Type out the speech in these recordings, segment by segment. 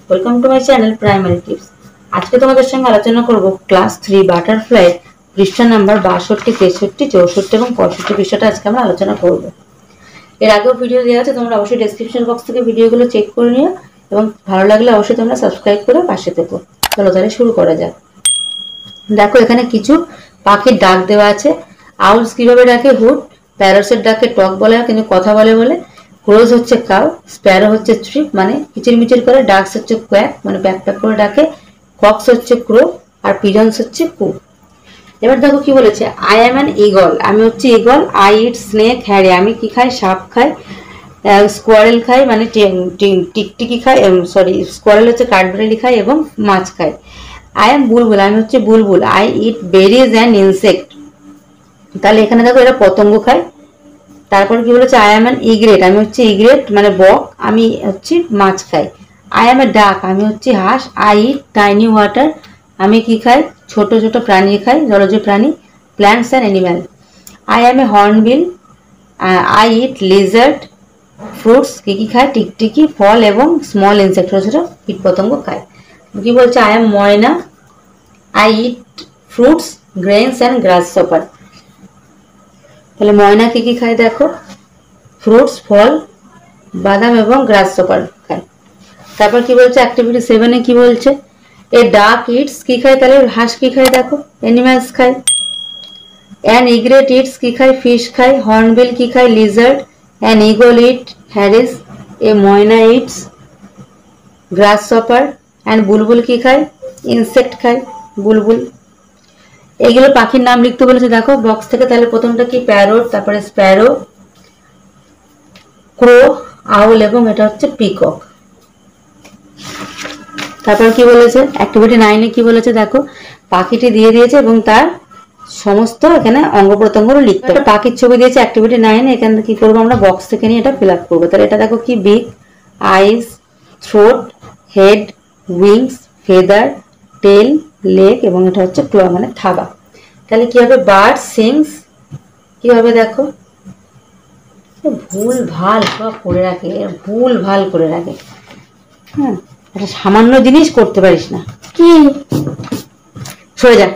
Welcome to my channel primary tips. আজকে তোমাদের সঙ্গে আলোচনা করব ক্লাস 3 বাটারফ্লাই পৃষ্ঠা নাম্বার 62, 63, 64 এবং 65 পৃষ্ঠাটা আজকে আমরা আলোচনা করব। এর আগেও ভিডিও দেওয়া আছে, তোমরা অবশ্যই ডেসক্রিপশন বক্স থেকে ভিডিওগুলো চেক করে নিও এবং ভালো লাগলে অবশ্যই তোমরা সাবস্ক্রাইব করে পাশে থেকো। চলো তাহলে শুরু করা যাক। দেখো এখানে কিছু পাখির ডাক দেওয়া আছে। আউলস কিভাবে ডাকে হুড, প্যারটসের ডাকে টক বলে কিন্তু কথা বলে বলে, ক্রোজ হচ্ছে কাউ, স্প্যারো হচ্ছে ট্রিপ মানে কিচিরমিচির করে, ডাকস হচ্ছে কোয়াক মানে প্যাক প্যাক করে ডাকে, কক্স হচ্ছে ক্রো আর পিজনস হচ্ছে কু। এবার দেখো কি বলেছে, আই অ্যাম অ্যান ইগল, আমি হচ্ছে ইগল। আই ইট স্নেক, হ্যাঁ রে আমি কি খাই, সাপ খাই। স্কোয়ারেল খাই মানে টিকটিকি খাই, সরি স্কোয়ারেল হচ্ছে কাঠবিড়ালি খাই এবং মাছ খাই। আই এম বুলবুল, আমি হচ্ছে বুলবুল। I eat berries and insect, তাহলে এখানে দেখো এরা পতঙ্গ খায়। তারপর কি বলেছে, আই এম অ্যান ইগ্রেট, আমি হচ্ছে ইগ্রেট মানে বক, আমি হচ্ছে মাছ খাই। আই এম এ ডাক, আমি হচ্ছে হাঁস। আই ইট টাইনি ওয়াটার, আমি কি খাই, ছোট ছোট প্রাণী খাই, জলজ প্রাণী। Plants and animal. I M A hornbill, I eat Lizaad. Fruits কি কি খায়, টিকটিকি, ফল এবং স্মল ইনসেক্ট ছোট ছোট কীট পতঙ্গ খায়। কি বলছে, I am Moyna, I eat fruits, grains and grass hopper. তাহলে ময়না কি কি খায় দেখো, ফ্রুটস ফল, বাদাম এবং গ্রাস হপার খায়। তারপর কি বলছে অ্যাক্টিভিটি 7-এ কি বলছে, এ ডাক ইটস কি খায়, তাহলে হাঁস কি খায় দেখো, অ্যানিমালস খায়। অ্যান ইগ্রেট ইটস কি খায়, ফিশ খায়। হর্নবিল কি খায়, lizard. An eagle eat hares. A myna eats grasshopper. And bulbul কি খায়, ইনসেক্ট খায়, বুলবুল। এইগুলো পাখির নাম লিখতে বলেছে দেখো বক্স থেকে। তাহলে প্রথমটা কি, প্যারট, তারপরে স্প্যারো, ক্রো, আউল এবং এটা হচ্ছে পিকক। তারপর কি বলেছে অ্যাক্টিভিটি 9-এ কি বলেছে দেখো, পাখিটি দিয়ে দিয়েছে এবং তার সমস্ত এখানে অঙ্গ প্রত্যঙ্গগুলো লিখতে হবে। পাখির ছবি দিয়েছে অ্যাক্টিভিটি 9-এ, এখানে কি করবো আমরা বক্স থেকে নিয়ে এটা ফিল আপ করবো। তাহলে এটা দেখো কি, বিগ, আইস, থ্রোট, হেড, উইংস, ফেদার, টেল, লেগ এবং এটা হচ্ছে ক্ল মানে থাবা। তাহলে কি হবে, বার্ড সিংস, কি হবে দেখো, ভুল ভাল সব করে রাখে, ভুল ভাল করে রাখে। হ্যাঁ, একটা সামান্য জিনিস করতে পারিস না, কি সরে যা।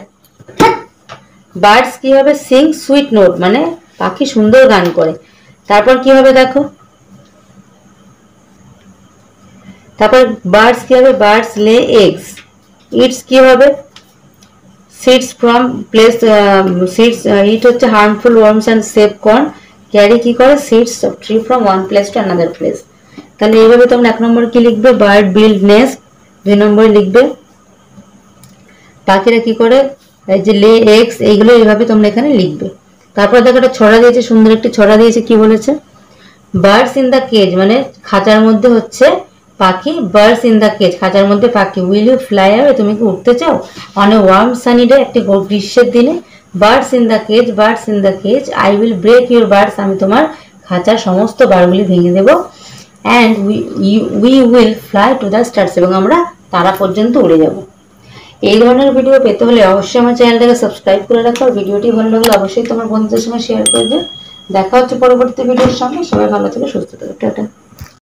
বার্ডস কি হবে, সিং সুইট নোট মানে পাখি সুন্দর গান করে। তারপর কি হবে দেখো, তারপর বার্ডস কি হবে, বার্ডস লে এগস। ইটস কি হবে, সিডস ফ্রম প্লেস, সিডস ইট হচ্ছে harmful worms and save corn. Carry কি করে, seeds of tree from one place to another place. তাহলে এইভাবে তোমরা 1 নম্বর কি লিখবে, বার্ড বিল্ড নেস্ট। 2 নম্বরে লিখবে পাখিরা কি করে, এই যে লে এগস, এইগুলো এইভাবে তোমরা এখানে লিখবে। তারপর দেখো একটা ছড়া দিয়েছে, সুন্দর একটি ছড়া দিয়েছে। কি বলেছে, বার্ডস ইন দ্য কেজ মানে খাঁচার মধ্যে হচ্ছে পাখি, বার্ডস ইন দ্য কেজ খাঁচার মধ্যে পাখি। উইল ইউ ফ্লাই অ্যাওয়ে, তুমি কি উঠতে চাও। On a warm sunny day, একটি গ্রীষ্মের দিনে। Birds in the cage, birds in the cage. I will break your birds, আমি তোমার খাঁচার সমস্ত বারগুলি ভেঙে দেবো। And we will fly to the stars, এবং আমরা তারা পর্যন্ত উড়ে যাব। এই ধরনের ভিডিও পেতে হলে অবশ্যই আমার চ্যানেলটাকে সাবস্ক্রাইব করে রাখো। আর ভিডিওটি ভালো লাগলে অবশ্যই তোমার বন্ধুদের সঙ্গে শেয়ার করে দিও। দেখা হচ্ছে পরবর্তী ভিডিওর সঙ্গে। সবাই ভালো থেকে সুস্থ থাকো, টাটা।